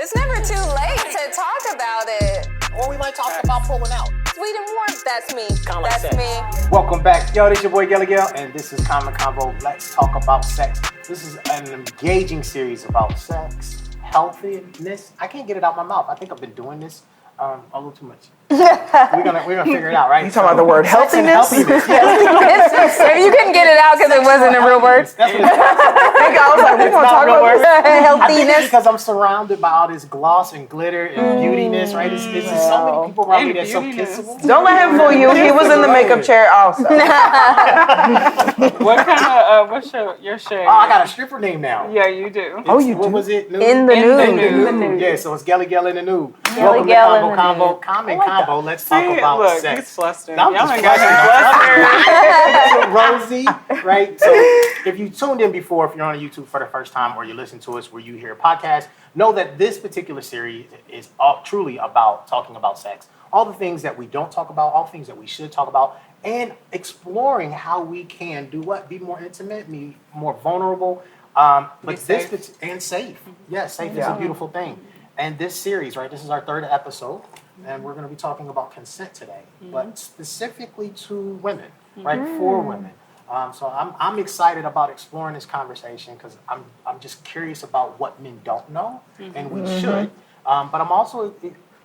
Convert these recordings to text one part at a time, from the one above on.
It's never too late to talk about it. Or we might talk about pulling out. Sweet and warm, that's me. Kinda That's like me. Welcome back. Yo, this your boy Gilligan, and this is Common Convo. Let's talk about sex. This is an engaging series about sex, healthiness. I can't get it out my mouth. I think I've been doing this a little too much. We're gonna figure it out, right? You talking about the word healthiness? If you couldn't get it out because it wasn't a real word. That's what it is. I was like, we're gonna talk about this. I think it's Healthiness. because I'm surrounded by all this gloss and glitter and beautiness, right? It's so many people around me that's so kissable. Don't let him fool you. He was in the makeup chair also. What kind of, what's your shade? Oh, I got a stripper name now. Yeah, you do. Oh, you What do? was it? Nude? In the nude. Yeah, so it's Gelly in the nude. Gelly Welcome to Gel in the Combo nude. Common Combo. Let's talk See, about look, sex. he's flustered. I'm Y'all just ain't got him Rosie, right? So if you tuned in before, if you're on YouTube for the first time or you listen to us where you hear a podcast, know that this particular series is truly about talking about sex. All the things that we don't talk about, all the things that we should talk about, and exploring how we can do what? Be more intimate, be more vulnerable, but safe. And safe. Yes, safe is a beautiful thing. And this series, right, this is our third episode, and we're going to be talking about consent today, but specifically to women, right, for women. So I'm excited about exploring this conversation because I'm just curious about what men don't know, and we should. But I'm also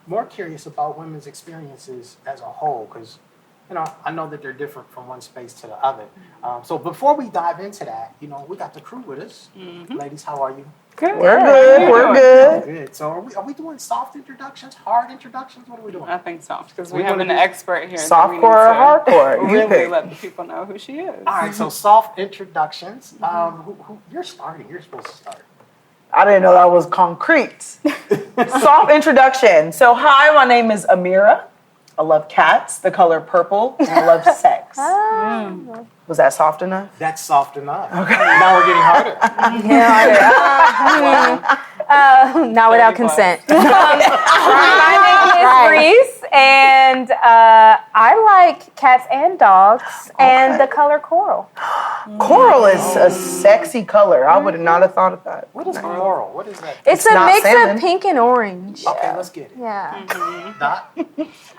more curious about women's experiences as a whole because, you know, I know that they're different from one space to the other. So before we dive into that, you know, we got the crew with us. Ladies, how are you? Good. We're good. We're good. Good. So are we doing soft introductions, hard introductions? What are we doing? I think soft, because We're we have gonna an do expert here. Softcore or hardcore? You Really pick. let the people know who she is. All right, so soft introductions. Who you're starting. You're supposed to start. I didn't know that was concrete. Soft introduction. So, hi, my name is Amira. I love cats, the color purple, and I love sex. Was that soft enough? That's soft enough. Okay. Now we're getting harder. Not without consent. My name is Riece, and I like cats and dogs, and the color coral. Coral is a sexy color. I would not have thought of that. What is coral? What is that? It's a not mix salmon. of pink and orange. Okay, let's get it. Yeah. Dot.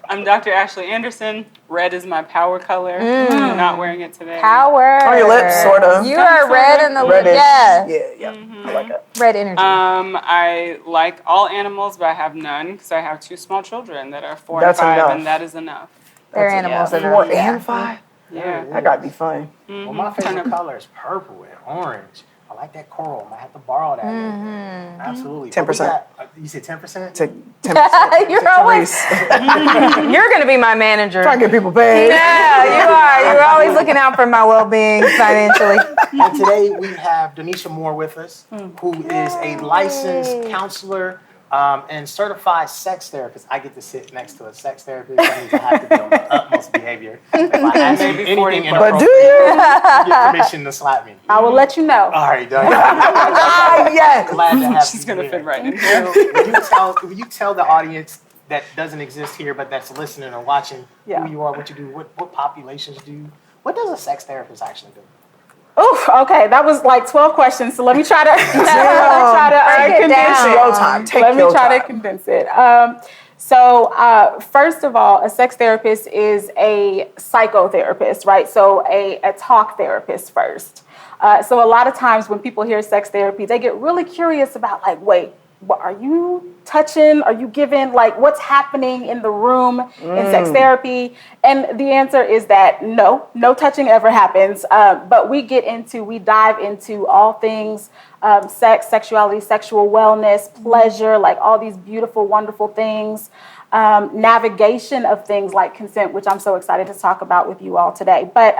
I'm Dr. Ashley Anderson. Red is my power color. I'm not wearing it today. Power. On your lips, sort of. You are red in the Reddish. yeah. Yeah. I like it. Red energy. I like all animals, but I have none because I have two small children that are 4 That's and 5, enough. and that is enough. They're animals. Yeah. That 4 are, yeah. and 5? Yeah. That gotta be fun. Well, my favorite color is purple and orange. I like that coral. I might have to borrow that. Absolutely. 10%. You said 10%? 10%. You're always. You're gonna be my manager. Trying to get people paid. Yeah, you are. You're always looking out for my well-being financially. And today we have Donisha Moore with us, who is a licensed counselor and certified sex therapist. I get to sit next to a sex therapist. That means I have to be on my utmost behavior. If I ask you Maybe anything 40, But do inappropriate, you? you get permission to slap me. I will let you know. All right, done. Yes. Glad to have She's you going to here. fit right in here. Will you tell the audience that doesn't exist here, but that's listening or watching Yeah. who you are, what you do, what populations do? What does a sex therapist actually do? Oof, okay, that was like 12 questions, so let me try to, Break it condense down. it. Your time. Take Let me your try time. to condense it. First of all, a sex therapist is a psychotherapist, right? So a talk therapist first. So a lot of times when people hear sex therapy, they get really curious about like, wait, what are you touching? Are you giving? Like, what's happening in the room in sex therapy? And the answer is that no touching ever happens. But we dive into all things sex, sexuality, sexual wellness, pleasure, like all these beautiful, wonderful things. Navigation of things like consent, which I'm so excited to talk about with you all today. But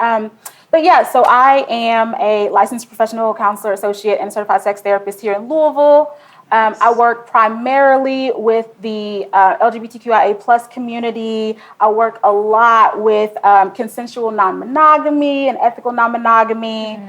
yeah, so I am a licensed professional counselor, associate, and certified sex therapist here in Louisville. I work primarily with the LGBTQIA plus community. I work a lot with consensual non-monogamy and ethical non-monogamy.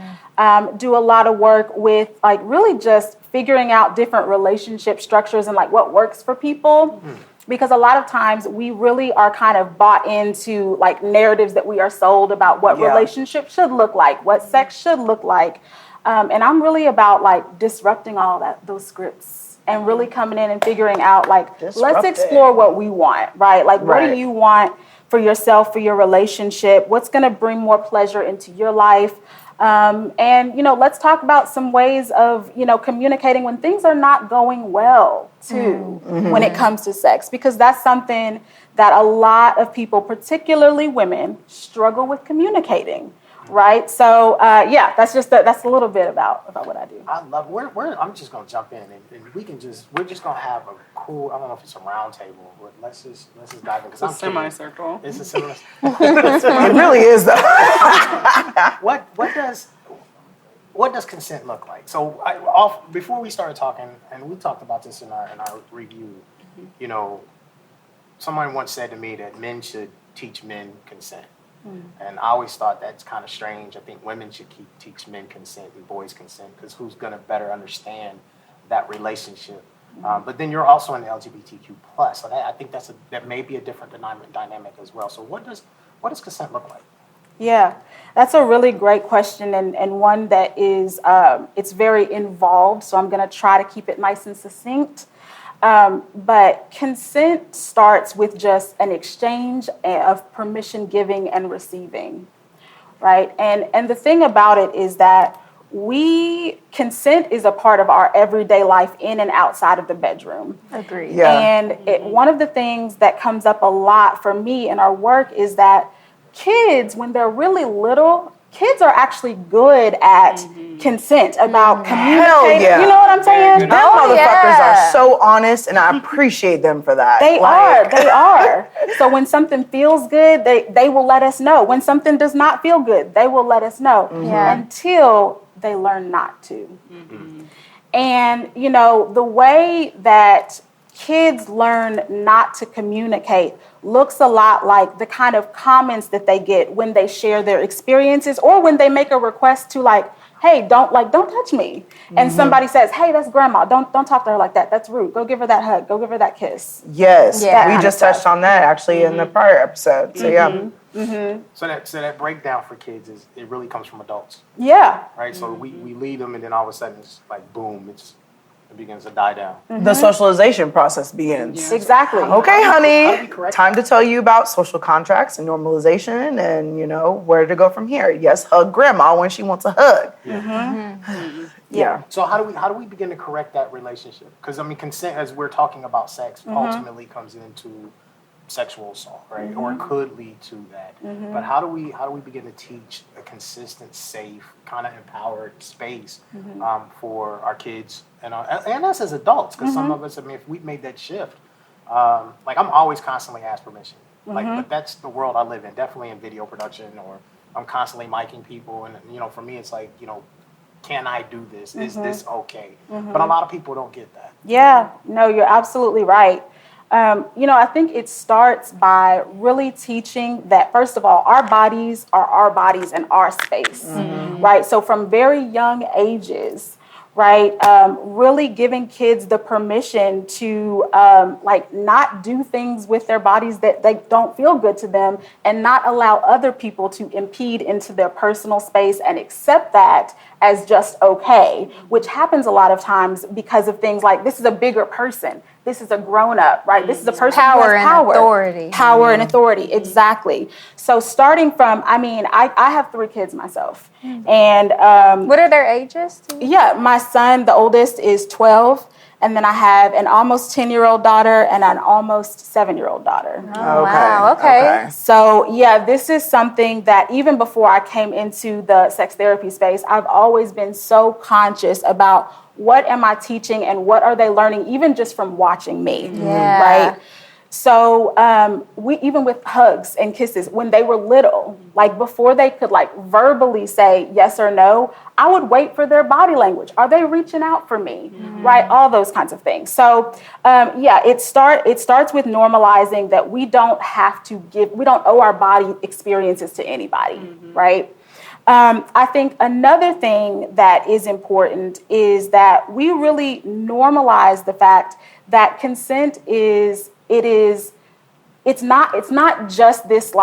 Do a lot of work with like really just figuring out different relationship structures and like what works for people. Because a lot of times we really are kind of bought into like narratives that we are sold about what relationships should look like, what sex should look like. And I'm really about like disrupting all those scripts and really coming in and figuring out, like, let's Disruptive. explore what we want, right? Like, what do you want for yourself, for your relationship? What's going to bring more pleasure into your life? And, let's talk about some ways of, communicating when things are not going well, too, when it comes to sex, because that's something that a lot of people, particularly women, struggle with communicating. Right. So, that's a little bit about what I do. I love. I'm just gonna jump in and we're just gonna have a cool. I don't know if it's a round table, but let's just dive in because I'm kidding. Semicircle. It's a similar. It really is, though. What does consent look like? So, before we started talking, and we talked about this in our review. Someone once said to me that men should teach men consent. And I always thought that's kind of strange. I think women should teach men consent and boys consent, because who's going to better understand that relationship? But then you're also in the LGBTQ plus, so I think that may be a different dynamic as well. So what does consent look like? Yeah, that's a really great question, and one that is it's very involved. So I'm going to try to keep it nice and succinct. But consent starts with just an exchange of permission giving and receiving, right? And the thing about it is that consent is a part of our everyday life in and outside of the bedroom. Agreed. Yeah. And one of the things that comes up a lot for me in our work is that kids, when they're really little, kids are actually good at consent, about communicating. Hell yeah. You know what I'm saying? Them motherfuckers are so honest, and I appreciate them for that. They are. So when something feels good, they will let us know. When something does not feel good, they will let us know until they learn not to. And, the way that kids learn not to communicate looks a lot like the kind of comments that they get when they share their experiences, or when they make a request to, like, hey, don't touch me. And somebody says, hey, that's grandma. Don't talk to her like that. That's rude. Go give her that hug. Go give her that kiss. Yes, Yeah. we just touched on that actually in the prior episode. So So that breakdown for kids it really comes from adults, Yeah. right? So we lead them, and then all of a sudden it's like boom, it begins to die down. the socialization process begins. Exactly. Okay, How do we honey, correct time to tell you about social contracts and normalization and, where to go from here. Yes, hug grandma when she wants a hug. Yeah. So how do we begin to correct that relationship? Because consent, as we're talking about sex, ultimately comes into sexual assault, right? Or it could lead to that. But how do we begin to teach a consistent, safe, kind of empowered space for our kids and us as adults? Because some of us, if we've made that shift, like I'm always constantly asked permission. But that's the world I live in. Definitely in video production, or I'm constantly micing people, and for me, it's like can I do this? Is this okay? But a lot of people don't get that. Yeah. No, you're absolutely right. I think it starts by really teaching that, first of all, our bodies and our space, right? So from very young ages, right, really giving kids the permission to not do things with their bodies that they don't feel good to them, and not allow other people to impede into their personal space and accept that as just okay, which happens a lot of times because of things like, this is a bigger person. This is a grown-up, right? This is a person who has power. Authority. Power and authority, exactly. So starting from, I have 3 kids myself. And What are their ages? yeah, my son, the oldest, is 12. And then I have an almost 10-year-old daughter and an almost 7-year-old daughter. Oh, wow. Okay. So, yeah, this is something that even before I came into the sex therapy space, I've always been so conscious about what am I teaching and what are they learning, even just from watching me, right? So we, even with hugs and kisses, when they were little, like before they could verbally say yes or no, I would wait for their body language. Are they reaching out for me? Right? All those kinds of things. So it starts with normalizing that we don't owe our body experiences to anybody, right? I think another thing that is important is that we really normalize the fact that consent it's not just this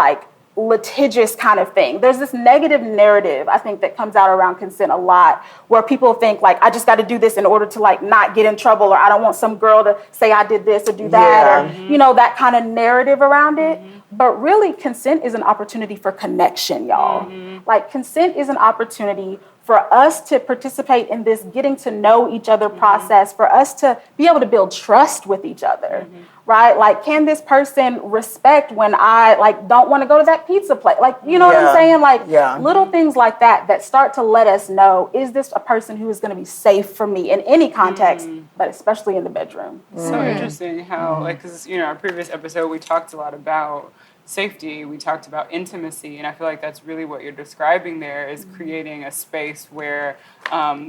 litigious kind of thing. There's this negative narrative, I think, that comes out around consent a lot, where people think like, I just got to do this in order to like not get in trouble, or I don't want some girl to say I did this or do that, or you know, that kind of narrative around it. But really, consent is an opportunity for connection, y'all. Like, consent is an opportunity for us to participate in this getting to know each other process, for us to be able to build trust with each other, right? Like, can this person respect when I like don't want to go to that pizza place? Like, you know what I'm saying? Like, little things like that that start to let us know, is this a person who is going to be safe for me in any context, but especially in the bedroom? So interesting how, like, because, you know, our previous episode, we talked a lot about safety, we talked about intimacy, and I feel like that's really what you're describing there, is creating a space where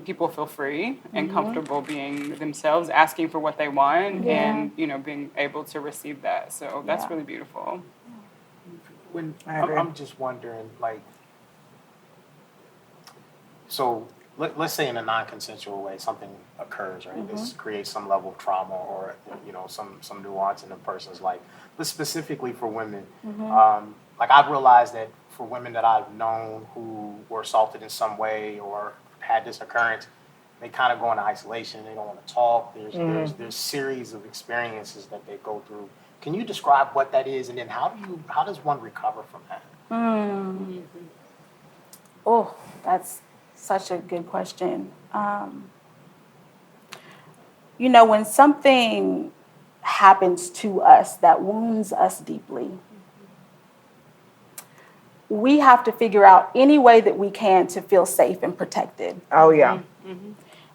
people feel free and comfortable being themselves, asking for what they want, and, you know, being able to receive that. So that's really beautiful. When I'm just wondering, like, so let's say in a non-consensual way something occurs, right? This creates some level of trauma, or, you know, some nuance in a person's life. But specifically for women, like, I've realized that for women that I've known who were assaulted in some way or had this occurrence, they kind of go into isolation. They don't want to talk. There's series of experiences that they go through. Can you describe what that is, and then how does one recover from that? Oh, that's such a good question. You know, when something happens to us that wounds us deeply, we have to figure out any way that we can to feel safe and protected. Oh, yeah.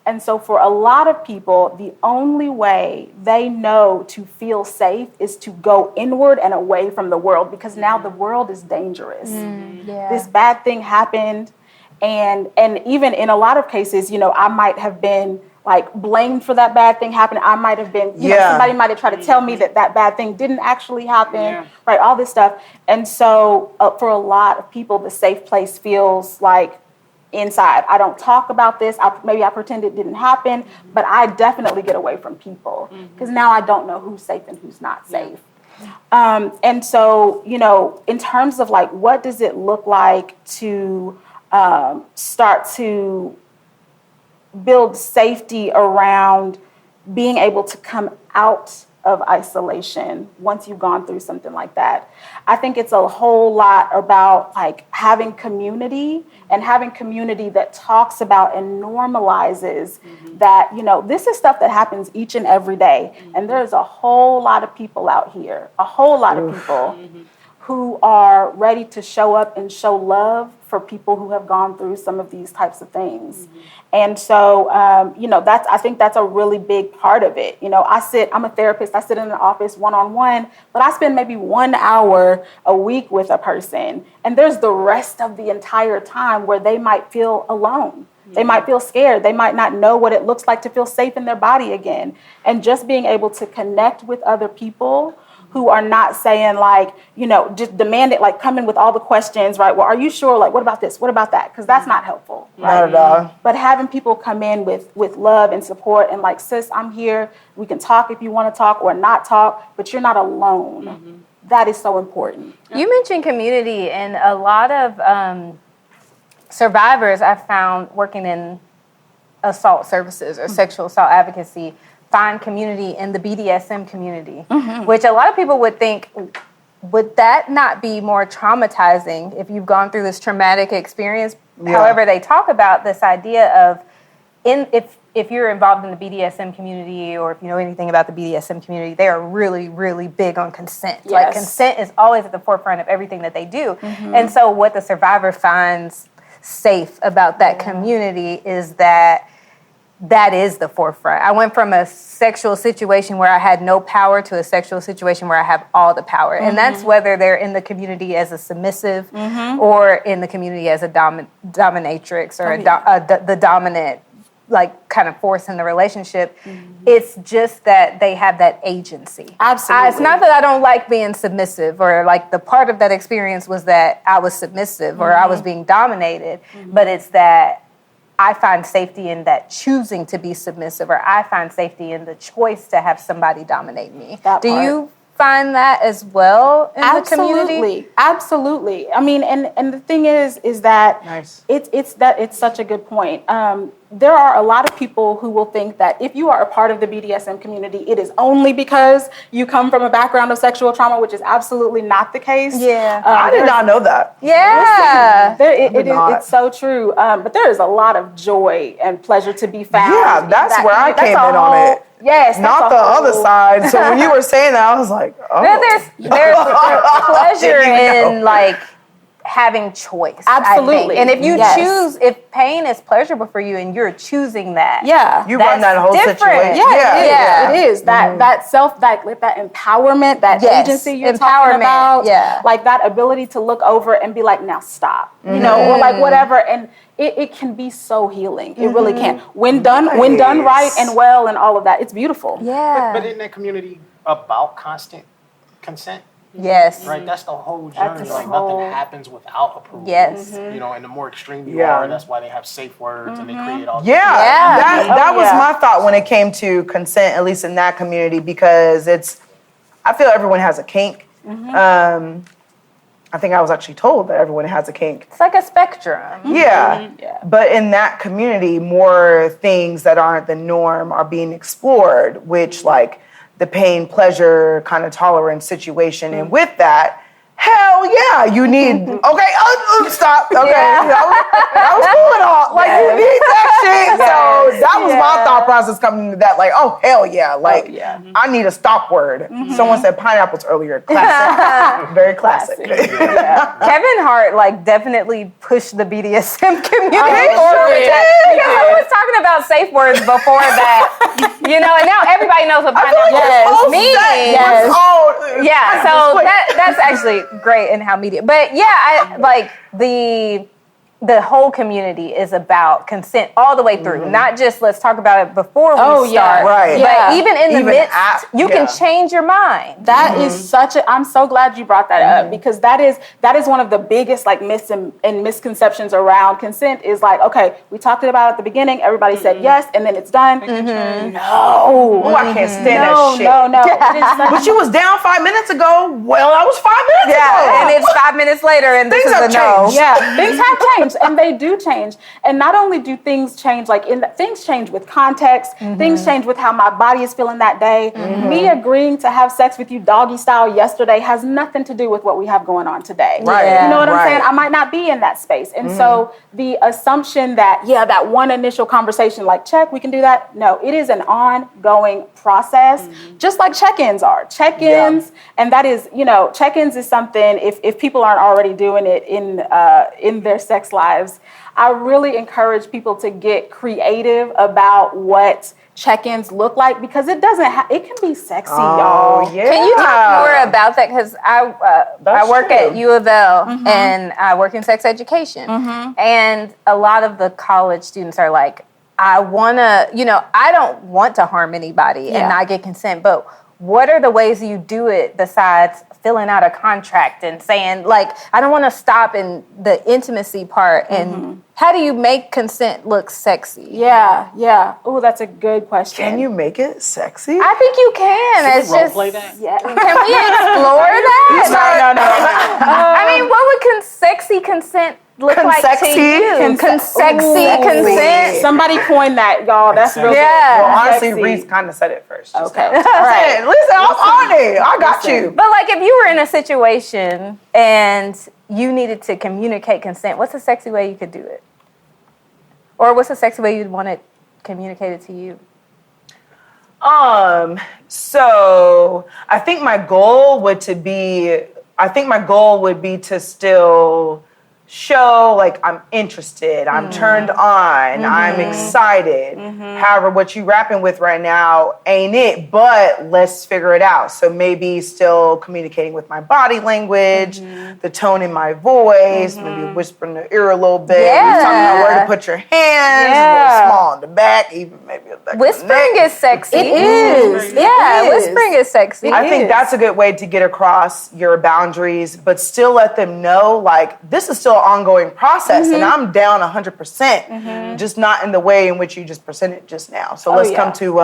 And so for a lot of people, the only way they know to feel safe is to go inward and away from the world, because now the world is dangerous. This bad thing happened. And even in a lot of cases, you know, I might have been like blamed for that bad thing happening. I might have been, you know, somebody might have tried to tell me that bad thing didn't actually happen, right? All this stuff. And so for a lot of people, the safe place feels like inside. I don't talk about this. Maybe I pretend it didn't happen, but I definitely get away from people, because now I don't know who's safe and who's not safe. And so, you know, in terms of like, what does it look like to start to build safety around being able to come out of isolation once you've gone through something like that? I think it's a whole lot about like having community, and having community that talks about and normalizes that, you know, this is stuff that happens each and every day. And there's a whole lot of people out here, a whole lot of people who are ready to show up and show love for people who have gone through some of these types of things. And so, you know, I think that's a really big part of it. You know, I'm a therapist, I sit in an office one-on-one, but I spend maybe 1 hour a week with a person. And there's the rest of the entire time where they might feel alone. They might feel scared. They might not know what it looks like to feel safe in their body again. And just being able to connect with other people who are not saying like, you know, just demand it, like come in with all the questions, right? Well, are you sure? Like, what about this? What about that? Because that's not helpful. Right? Not at all. But having people come in with love and support and like, sis, I'm here. We can talk if you want to talk or not talk, but you're not alone. That is so important. You mentioned community, and a lot of survivors I've found working in assault services or sexual assault advocacy find community in the BDSM community, which a lot of people would think, would that not be more traumatizing if you've gone through this traumatic experience? However, they talk about this idea of if you're involved in the BDSM community, or if you know anything about the BDSM community, they are really, really big on consent. Yes. Like, consent is always at the forefront of everything that they do. And so what the survivor finds safe about that community is that is the forefront. I went from a sexual situation where I had no power to a sexual situation where I have all the power. And that's whether they're in the community as a submissive or in the community as a dominatrix or the dominant, like, kind of force in the relationship. It's just that they have that agency. Absolutely. It's not that I don't like being submissive, or like the part of that experience was that I was submissive or I was being dominated, but it's that I find safety in that choosing to be submissive, or I find safety in the choice to have somebody dominate me. Do you find that as well in the community? Absolutely. I mean, and the thing is that Nice. it's such a good point. There are a lot of people who will think that if you are a part of the BDSM community, it is only because you come from a background of sexual trauma, which is absolutely not the case. Yeah. I did not know that. Yeah. It's so true. But there is a lot of joy and pleasure to be found. Yeah, that's where I came in on it. Yes. Not the other side. So when you were saying that, I was like, oh. There's pleasure in like having choice. Absolutely. I think. And if you Yes. choose, if pain is pleasurable for you and you're choosing that. Yeah. You run That's that whole different. situation. Yeah. It is that that empowerment, that Yes. agency you're Empowerment, talking about, yeah. like that ability to look over and be like, now stop, you know, or like whatever, and it can be so healing. It really can. When done right and well and all of that, it's beautiful. Yeah. But isn't that community about constant consent? Yes. Right, that's the whole That's journey. the Like whole- nothing happens without approval. Yes. You know, and the more extreme you Yeah. are, that's why they have safe words and they create all. Yeah, Yeah. that was yeah. my thought when it came to consent, at least in that community, because I feel everyone has a kink. I think I was actually told that everyone has a kink. It's like a spectrum. Yeah. Yeah. But in that community, more things that aren't the norm are being explored, which like the pain, pleasure, kind of tolerance situation. And with that, hell yeah, you need, okay, stop. Okay, that was cool and all. Like, you need that shit. So that was my thought process coming into that. Like, oh, hell yeah. Like, I need a stop word. Someone said pineapples earlier. Classic. Very classic. Kevin Hart like definitely pushed the BDSM community I forward. sure Because I was talking about safe words before that, you know, and now everybody knows what pineapple means. Yeah, so that's actually great in how media. But yeah, I like the whole community is about consent all the way through. Not just let's talk about it before we start. right. But Yeah. even in the Even midst, you can yeah. change your mind. That is such a. I'm so glad you brought that up because that is one of the biggest like myths and misconceptions around consent. Is like, okay, we talked about it at the beginning. Everybody said yes, and then it's done. No, Oh, I can't stand that shit. no. It is such- But you was down 5 minutes ago. Well, that was 5 minutes ago. Yeah, and it's 5 minutes later, and this Things is a have no. changed. Yeah, things have changed, and they do change. And not only do things change, like things change with context, things change with how my body is feeling that day. Me agreeing to have sex with you doggy style yesterday has nothing to do with what we have going on today. Right. You know what I'm Right. saying? I might not be in that space. And so the assumption that, that one initial conversation, like, check, we can do that. No, it is an ongoing process, just like check-ins are. Check-ins, and that is, check-ins is something, if people aren't already doing it in their sex lives, I really encourage people to get creative about what check-ins look like because it can be sexy, y'all. Yeah. Can you talk more about that? Because I work at U of L and I work in sex education. And a lot of the college students are like, I don't want to harm anybody and not get consent, but what are the ways you do it besides filling out a contract and saying, like, I don't want to stop in the intimacy part? And how do you make consent look sexy? Yeah. Oh, that's a good question. Can you make it sexy? I think you can. Should we role play that? Yeah. Can we explore that? No. I mean, what would sexy consent look like to Consexy? you? Consexy consent. Somebody coined that, y'all. That's real. Yeah. Well, honestly, Sexy. Reece kind of said it first. just Okay. now. All right. Hey, listen, I'm on it. I got you. But like, if you were in a situation and you needed to communicate consent, what's a sexy way you could do it? Or what's a sexy way you'd want it communicated to you? So I think my goal would be to still show like I'm interested, I'm turned on, I'm excited. However, what you rapping with right now ain't it, but let's figure it out. So maybe still communicating with my body language, the tone in my voice, maybe whispering in the ear a little bit, Yeah. talking about where to put your hands, a little small in the back, even maybe a back of the Whispering neck. is sexy. It is. Yeah, It is. whispering is sexy. I think that's a good way to get across your boundaries, but still let them know, like, this is still an ongoing process, and I'm down 100%, just not in the way in which you just presented just now. So let's come to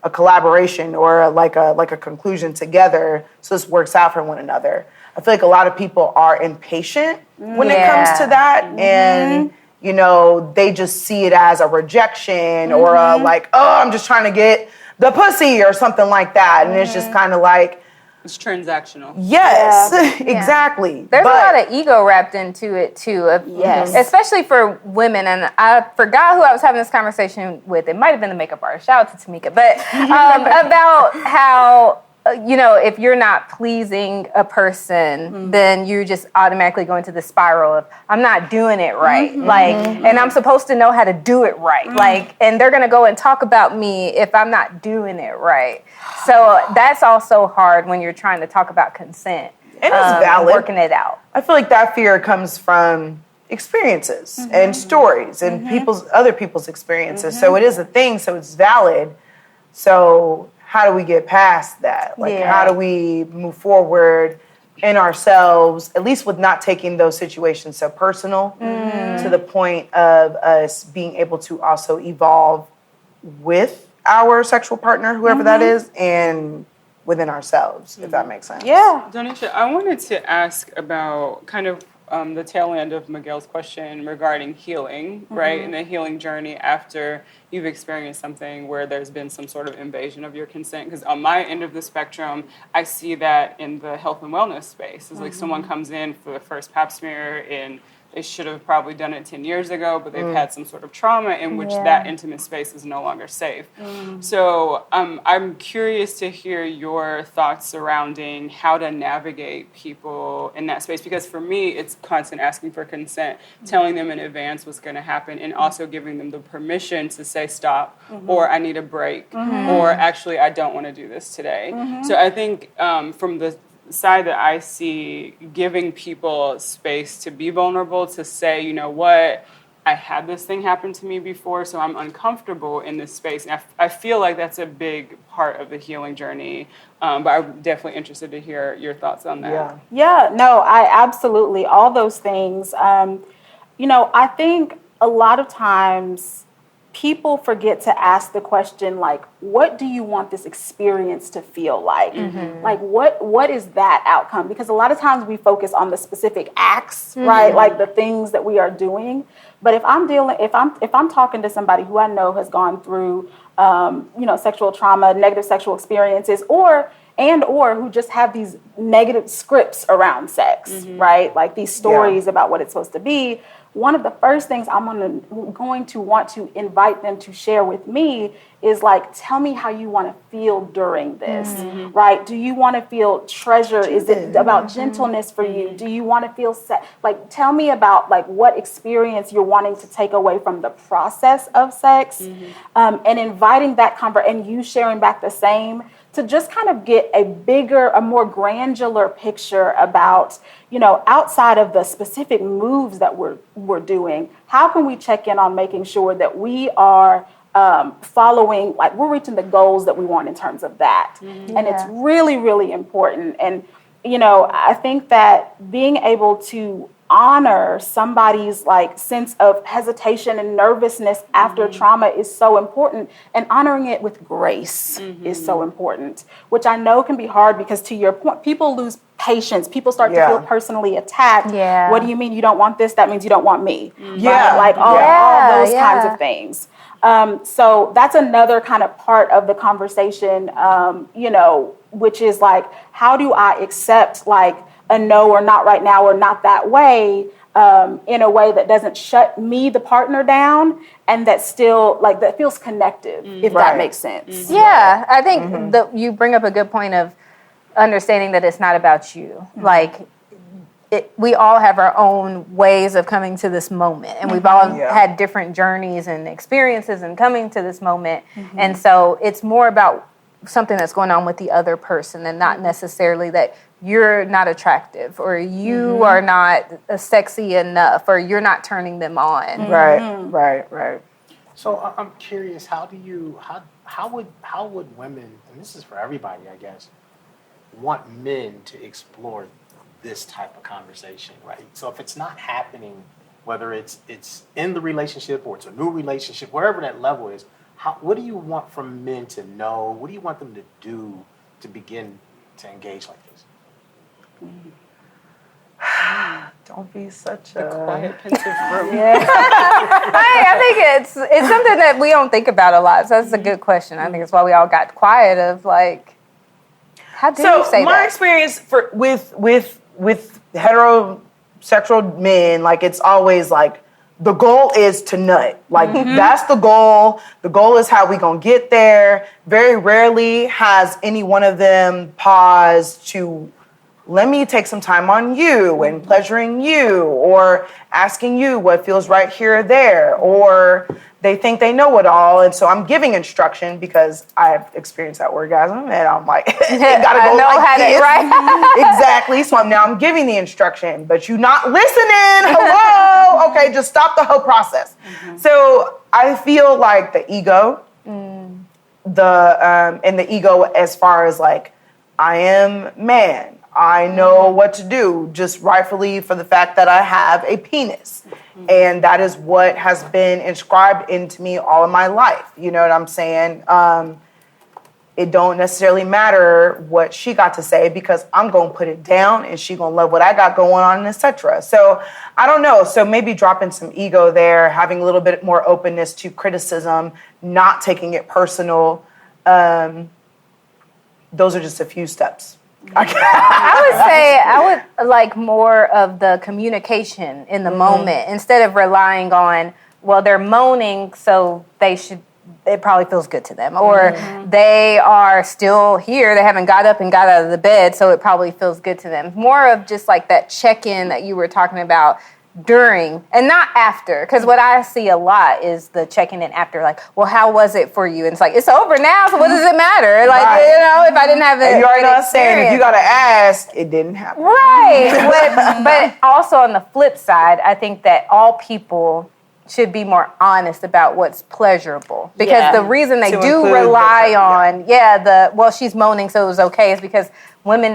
a collaboration or like a conclusion together, so this works out for one another. I feel like a lot of people are impatient when it comes to that, and you know, they just see it as a rejection or a like, oh, I'm just trying to get the pussy or something like that, and it's just kind of like, It's transactional. yes, exactly. There's a lot of ego wrapped into it too, especially for women. And I forgot who I was having this conversation with. It might have been the makeup artist. Shout out to Tamika, but about how you know, if you're not pleasing a person, then you just automatically go into the spiral of I'm not doing it right, like, and I'm supposed to know how to do it right, like, and they're gonna go and talk about me if I'm not doing it right. So that's also hard when you're trying to talk about consent. And it's valid. Working it out. I feel like that fear comes from experiences and stories and other people's experiences. So it is a thing, so it's valid. So how do we get past that? Like, how do we move forward in ourselves, at least with not taking those situations so personal, to the point of us being able to also evolve with our sexual partner, whoever that is, and within ourselves, if that makes sense. Yeah. Donisha, I wanted to ask about kind of the tail end of Miguel's question regarding healing, right? And the healing journey after you've experienced something where there's been some sort of invasion of your consent. Because on my end of the spectrum, I see that in the health and wellness space. It's like someone comes in for the first pap smear and they should have probably done it 10 years ago, but they've had some sort of trauma in which that intimate space is no longer safe. So I'm curious to hear your thoughts surrounding how to navigate people in that space, because for me, it's constant asking for consent, telling them in advance what's going to happen, and also giving them the permission to say stop, or I need a break, or actually I don't want to do this today. So I think from the side that I see, giving people space to be vulnerable, to say, you know what, I had this thing happen to me before, so I'm uncomfortable in this space. And I feel like that's a big part of the healing journey. But I'm definitely interested to hear your thoughts on that. Yeah, no, I absolutely, all those things. You know, I think a lot of times people forget to ask the question, like, what do you want this experience to feel like? Like, what is that outcome? Because a lot of times we focus on the specific acts, right? Like the things that we are doing. But if I'm talking to somebody who I know has gone through, you know, sexual trauma, negative sexual experiences, or who just have these negative scripts around sex, right? Like these stories about what it's supposed to be. One of the first things I'm going to want to invite them to share with me is like, tell me how you want to feel during this, right? Do you want to feel treasure? Is it about gentleness for you? Do you want to feel like, tell me about like what experience you're wanting to take away from the process of sex, and inviting that and you sharing back the same, to just kind of get a more granular picture about, you know, outside of the specific moves that we're doing, how can we check in on making sure that we are following, like we're reaching the goals that we want in terms of that. And it's really, really important. And, you know, I think that being able to honor somebody's like sense of hesitation and nervousness after trauma is so important, and honoring it with grace is so important, which I know can be hard because, to your point, people lose patience. People start to feel personally attacked. What do you mean you don't want this? That means you don't want me. Right? Like all those kinds of things. So that's another kind of part of the conversation, you know, which is like, how do I accept like a no, or not right now, or not that way, in a way that doesn't shut me, the partner, down, and that still like that feels connective, if that makes sense. Yeah, I think that you bring up a good point of understanding that it's not about you. Like, we all have our own ways of coming to this moment, and we've all had different journeys and experiences in coming to this moment, and so it's more about something that's going on with the other person, and not necessarily that you're not attractive, or you are not sexy enough, or you're not turning them on. Right. So I'm curious, how would women, and this is for everybody, I guess, want men to explore this type of conversation, right? So if it's not happening, whether it's in the relationship or it's a new relationship, wherever that level is, what do you want from men to know? What do you want them to do to begin to engage like this? Don't be such Quiet, pensive room. I think it's something that we don't think about a lot. So that's a good question. I think it's why we all got quiet. Of like, how do you say my that? experience with heterosexual men, like it's always like the goal is to nut. Like that's the goal. The goal is how we gonna get there. Very rarely has any one of them paused to let me take some time on you and pleasuring you or asking you what feels right here or there, or they think they know it all, and so I'm giving instruction because I've experienced that orgasm, and I'm like, it gotta go like this. Right? Exactly. So I'm giving the instruction, but you not listening. Hello. Okay, just stop the whole process. So I feel like the ego, and the ego as far as like, I am man. I know what to do, just rightfully for the fact that I have a penis. And that is what has been inscribed into me all of my life. You know what I'm saying? It don't necessarily matter what she got to say because I'm going to put it down and she going to love what I got going on, etc. So I don't know. So maybe dropping some ego there, having a little bit more openness to criticism, not taking it personal. Those are just a few steps. I would say I would like more of the communication in the moment instead of relying on, well, they're moaning, so it probably feels good to them. Or they are still here, they haven't got up and got out of the bed, so it probably feels good to them. More of just like that check-in that you were talking about during and not after, because what I see a lot is the checking in after, like, well, how was it for you? And it's like, it's over now, so what does it matter? Like, you know, if I didn't have it, you already know what I'm saying. If you gotta ask, it didn't happen. Right. but also on the flip side, I think that all people should be more honest about what's pleasurable, because the reason they do rely on she's moaning so it was okay is because women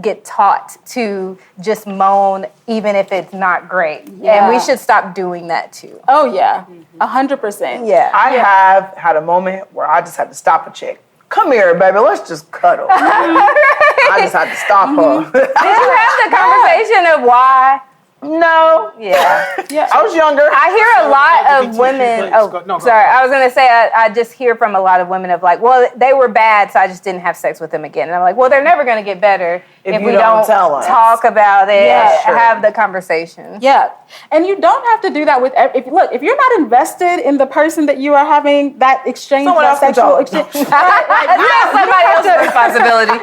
get taught to just moan even if it's not great. And we should stop doing that too. Oh yeah, 100%. Yeah. I have had a moment where I just had to stop a chick. Come here, baby, let's just cuddle. I just had to stop her. Did you have the conversation of why? No. Yeah. I was younger. I hear a lot of women. I was going to say, I just hear from a lot of women of like, well, they were bad, so I just didn't have sex with them again. And I'm like, well, they're never going to get better if we don't talk about it, have the conversation. Yeah. And you don't have to do that with, if you're not invested in the person that you are having that exchange, sexual exchange. Somebody else's responsibility.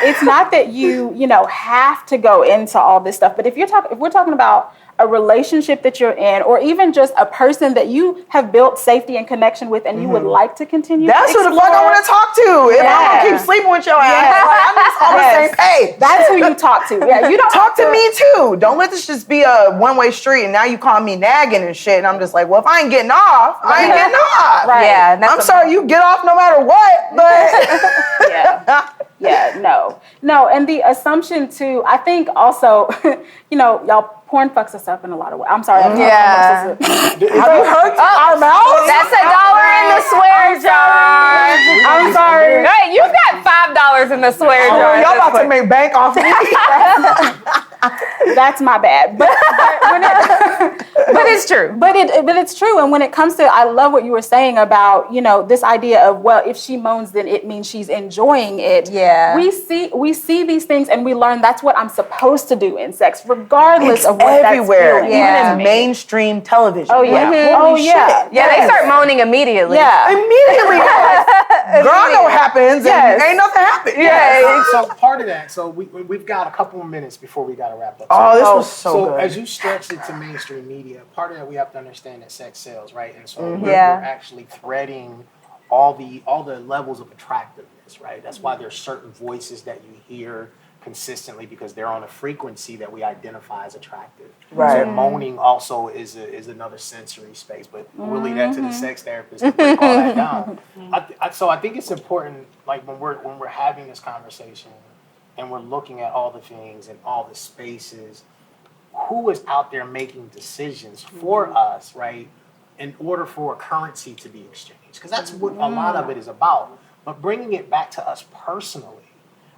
It's not that you have to go into all this stuff, but if we're talking about a relationship that you're in, or even just a person that you have built safety and connection with and you would like to continue That's who the fuck I want to talk to. If I'm going to keep sleeping with your ass, like, I'm just on the same page. That's who you talk to. Yeah, you don't talk to me too. Don't let this just be a one-way street and now you call me nagging and shit. And I'm just like, well, if I ain't getting off, I ain't getting off. Right. Yeah, I'm sorry, you get off no matter what, but... No. And the assumption too, I think also, y'all, porn fucks us up in a lot of ways. I'm sorry. Have you heard our mouths? That's $1 in the swear jar. I'm sorry. Hey, you got $5 in the swear jar. Y'all about to make bank off me. That's my bad. But it's true. But it's true. And when it comes to, I love what you were saying about, this idea of, well, if she moans, then it means she's enjoying it. Yeah. We see these things and we learn that's what I'm supposed to do in sex, regardless of what everywhere, that's feeling. even in mainstream television. Oh yeah. Holy shit. Yeah, they start moaning immediately. Yeah. Immediately. Girl, I know what happens and ain't nothing happened. Yeah. So part of that, so we've got a couple of minutes before we got to wrap up. Oh, this was so good. As you stretch it to mainstream media, part of that we have to understand that sex sells, right? And so we're actually threading all the levels of attractiveness, right? That's why there's certain voices that you hear consistently because they're on a frequency that we identify as attractive. Right. So moaning also is another sensory space, but we'll leave that to the sex therapist to break all that down. So I think it's important, like when we're having this conversation and we're looking at all the things and all the spaces, who is out there making decisions for us, right? in order for a currency to be exchanged, because that's what a lot of it is about. But bringing it back to us personally,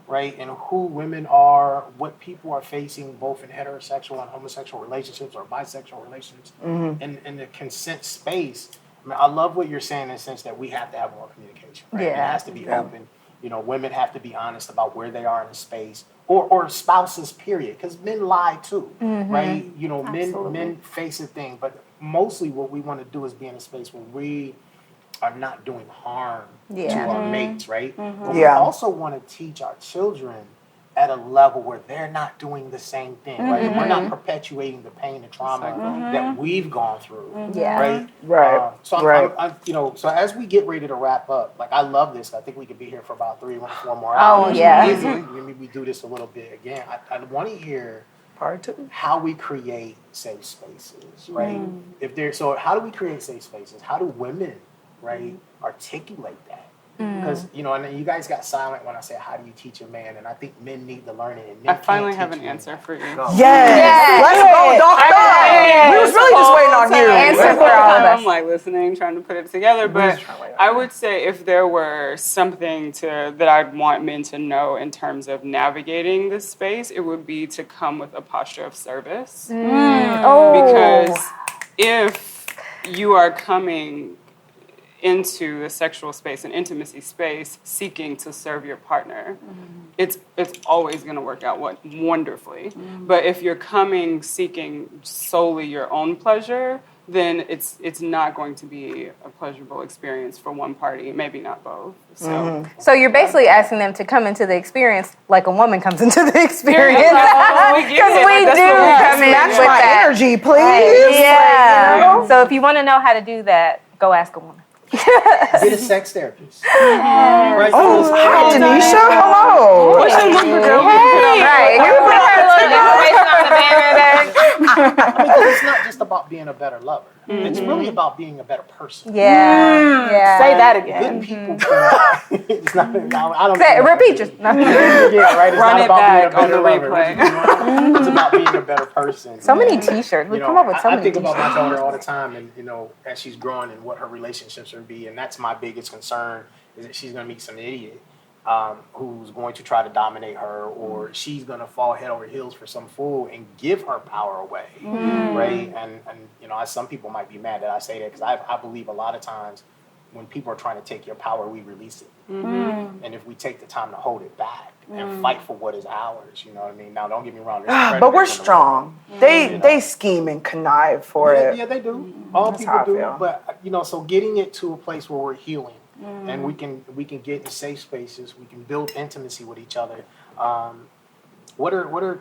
right, and who women are, what people are facing, both in heterosexual and homosexual relationships or bisexual relationships, in the consent space. I mean, I love what you're saying in the sense that we have to have more communication. Right? It has to be open. You know, women have to be honest about where they are in the space, or spouses, period, because men lie too, right? You know, men face a thing, but mostly what we want to do is be in a space where we are not doing harm to our mates, right? But we also want to teach our children at a level where they're not doing the same thing, right? We're not perpetuating the pain and trauma that we've gone through, right? I'm, you know, so as we get ready to wrap up, like, I love this. I think we could be here for about 3 or 4 more hours. Maybe we do this a little bit again. I want to hear Part 2. how we create safe spaces, right? So how do we create safe spaces? How do women, right, articulate that? Because, you know, and you guys got silent when I said, how do you teach a man? And I think men need to learn it. And men I finally can't have teach an women. answer for you. Yes. Let's go, doctor. We was really just waiting on you. Answer for all of us. I'm like listening, trying to put it together. But I would say if there were something that I'd want men to know in terms of navigating this space, it would be to come with a posture of service. Because if you are coming into the sexual space and intimacy space seeking to serve your partner, it's always going to work out wonderfully. But if you're coming seeking solely your own pleasure, then it's not going to be a pleasurable experience for one party, maybe not both. So you're basically asking them to come into the experience like a woman comes into the experience. Because we do come in Match with my that energy, please. Yeah. So if you want to know how to do that, go ask a woman. Get a sex therapist. Right? Oh, hi, Donisha. Hello. What's your number, girl? Right. You put her little information on the baby. I mean, it's not just about being a better lover. It's really about being a better person. Yeah. Say that again. Good people. It's not. I don't. Say, repeat just. No. Yeah, right. It's Run not it about back being a on the better lover. replay. It's about being a better person. So many T-shirts. We You come know, up with so I many think T-shirts. about my daughter all the time, and you know, as she's growing and what her relationships will be, and that's my biggest concern is that she's going to meet some idiot who's going to try to dominate her, or she's going to fall head over heels for some fool and give her power away, right? And you know, some people might be mad that I say that because I believe a lot of times when people are trying to take your power, we release it, and if we take the time to hold it back and fight for what is ours, you know what I mean? Now, don't get me wrong, there's But we're predators in the strong. They scheme and connive for it. Yeah, they do. All That's people how I do. feel. But you know, so getting it to a place where we're healing, and we can get in safe spaces. We can build intimacy with each other. What are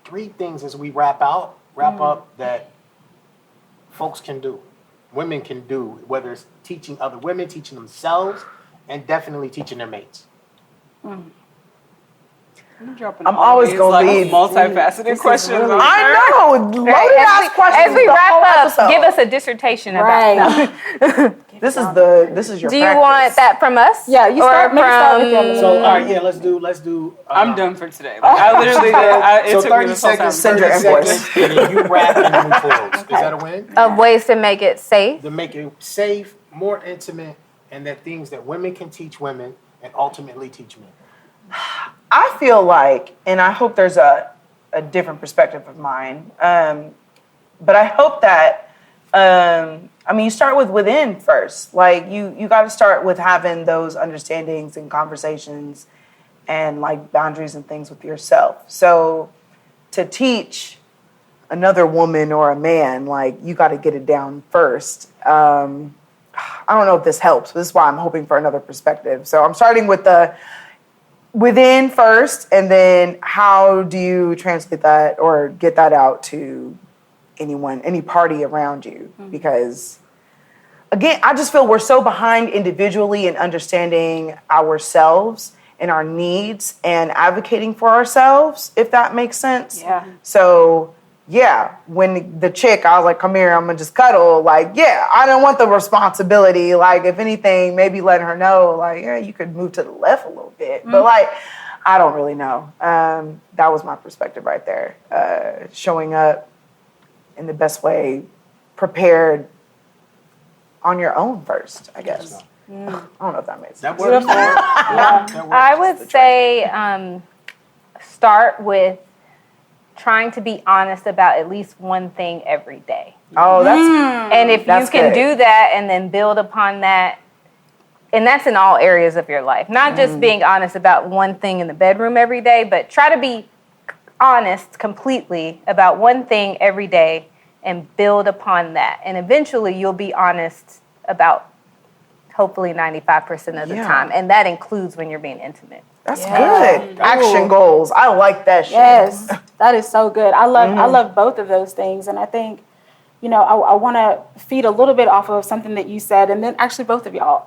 3 things as we wrap up that folks can do, women can do, whether it's teaching other women, teaching themselves, and definitely teaching their mates. I'm always gonna lead multifaceted questions. I know. Loaded ass questions. As we the wrap whole up, episode. give us a dissertation about that. This is your. Do you practice. want that from us? Yeah, you start. Or Maybe start with them. So all right, yeah, let's do. I'm done for today. Like, I literally did. So 30 seconds, Send your 30 invoice. seconds, and then you wrap and then we close. Is that a win? Of ways to make it safe. To make it safe, more intimate, and that things that women can teach women and ultimately teach men. I feel like, and I hope there's a different perspective of mine, but I hope that, I mean, you start with within first. Like, you got to start with having those understandings and conversations and, like, boundaries and things with yourself. So to teach another woman or a man, like, you got to get it down first. I don't know if this helps. This is why I'm hoping for another perspective. So I'm starting with the within first, and then how do you translate that or get that out to anyone, any party around you? Because, again, I just feel we're so behind individually in understanding ourselves and our needs and advocating for ourselves, if that makes sense. Yeah. So, yeah, when the chick, I was like, come here, I'm going to just cuddle. Like, yeah, I don't want the responsibility. Like, if anything, maybe letting her know, like, yeah, you could move to the left a little bit. But, like, I don't really know. That was my perspective right there. Showing up in the best way, prepared on your own first, I guess. I don't know if that makes sense. That works. That works. I would say start with trying to be honest about at least one thing every day. Oh, that's And if you That's can good. do that and then build upon that, and that's in all areas of your life, not just being honest about one thing in the bedroom every day, but try to be honest completely about one thing every day and build upon that. And eventually you'll be honest about hopefully 95% of the Yeah. time. And that includes when you're being intimate. That's good. Action goals. I like that shit. Yes, that is so good. I love both of those things, and I think, you know, I want to feed a little bit off of something that you said, and then actually both of y'all,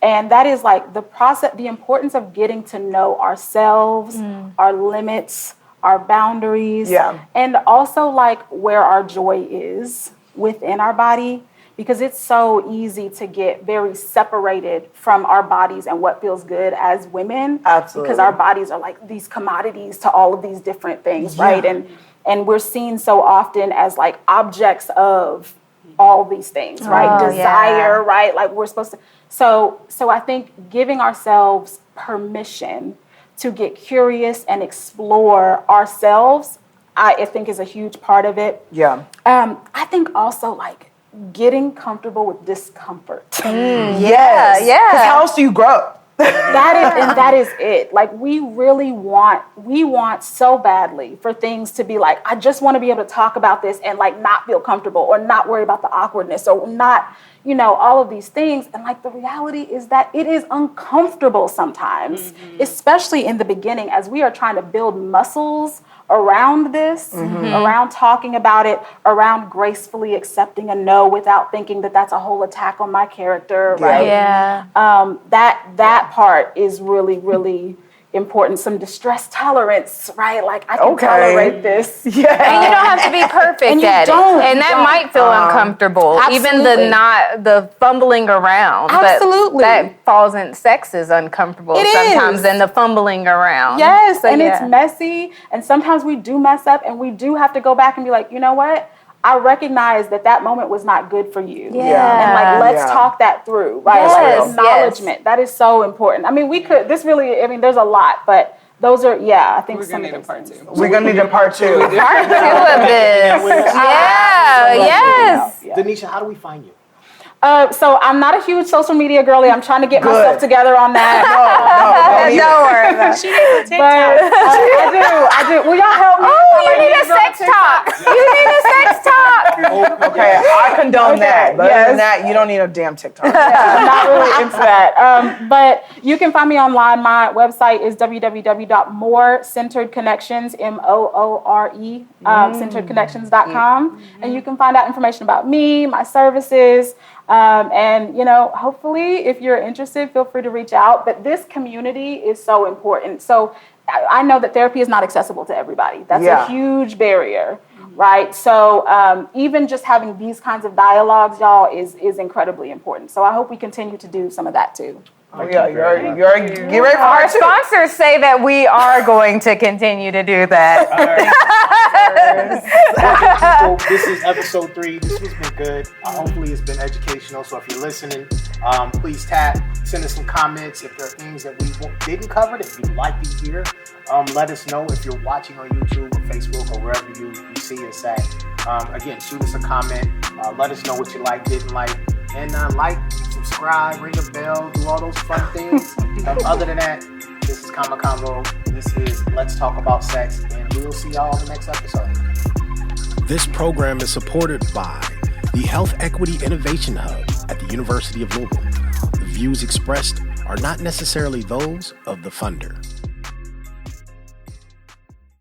and that is like the process, the importance of getting to know ourselves, our limits, our boundaries, and also like where our joy is within our body. Because it's so easy to get very separated from our bodies and what feels good as women. Absolutely. Because our bodies are like these commodities to all of these different things, right? And we're seen so often as like objects of all these things, right? Desire, right? Like we're supposed to. So I think giving ourselves permission to get curious and explore ourselves, I think is a huge part of it. Yeah. I think also like getting comfortable with discomfort. Yes. Yeah. Because how else do you grow? That is it. Like we want so badly for things to be like, I just want to be able to talk about this and like not feel comfortable or not worry about the awkwardness or not, you know, all of these things. And like the reality is that it is uncomfortable sometimes, especially in the beginning as we are trying to build muscles around this, around talking about it, around gracefully accepting a no without thinking that that's a whole attack on my character, right? Yeah. That part is really, really important. Some distress tolerance, right? Like I can tolerate this. And you don't have to be perfect And you at don't. it. And that might feel uncomfortable. Even the fumbling around. Absolutely. But that falls in sex is uncomfortable sometimes than the fumbling around. Yes, and it's messy. And sometimes we do mess up and we do have to go back and be like, you know what? I recognize that moment was not good for you. Yeah. And like, let's talk that through, right? Yes, Like acknowledgement. That is so important. I mean, there's a lot, but those are, I think We're some gonna of need a the part things. 2. We're going to need a part 2. Part 2 of this. Yes. Donisha, how do we find you? So I'm not a huge social media girly. I'm trying to get myself together on that. Don't worry. She needs a TikTok. But I do. Will y'all help me? You need a sex talk. You need a sex talk. Okay, I condone that. But other than that, you don't need a damn TikTok. I'm not really into that. But you can find me online. My website is www.moorecenteredconnections, MOORE, centeredconnections.com. And you can find out information about me, my services. And, you know, hopefully if you're interested, feel free to reach out. But this community is so important. So I know that therapy is not accessible to everybody. That's a huge barrier, right? So even just having these kinds of dialogues, y'all, is incredibly important. So I hope we continue to do some of that too. Oh, yeah, you're get ready for Our part 2. sponsors say that we are going to continue to do that. So this is episode 3. This has been good. Hopefully it's been educational. So if you're listening, please send us some comments. If there are things that we didn't cover that you'd like to hear, let us know. If you're watching on YouTube or Facebook or wherever you see us at. Again, shoot us a comment. Let us know what you like, didn't like. And subscribe, ring a bell, do all those fun things. Other than that, this is Comma Convo. This is Let's Talk About Sex. And we will see y'all in the next episode. This program is supported by the Health Equity Innovation Hub at the University of Louisville. The views expressed are not necessarily those of the funder.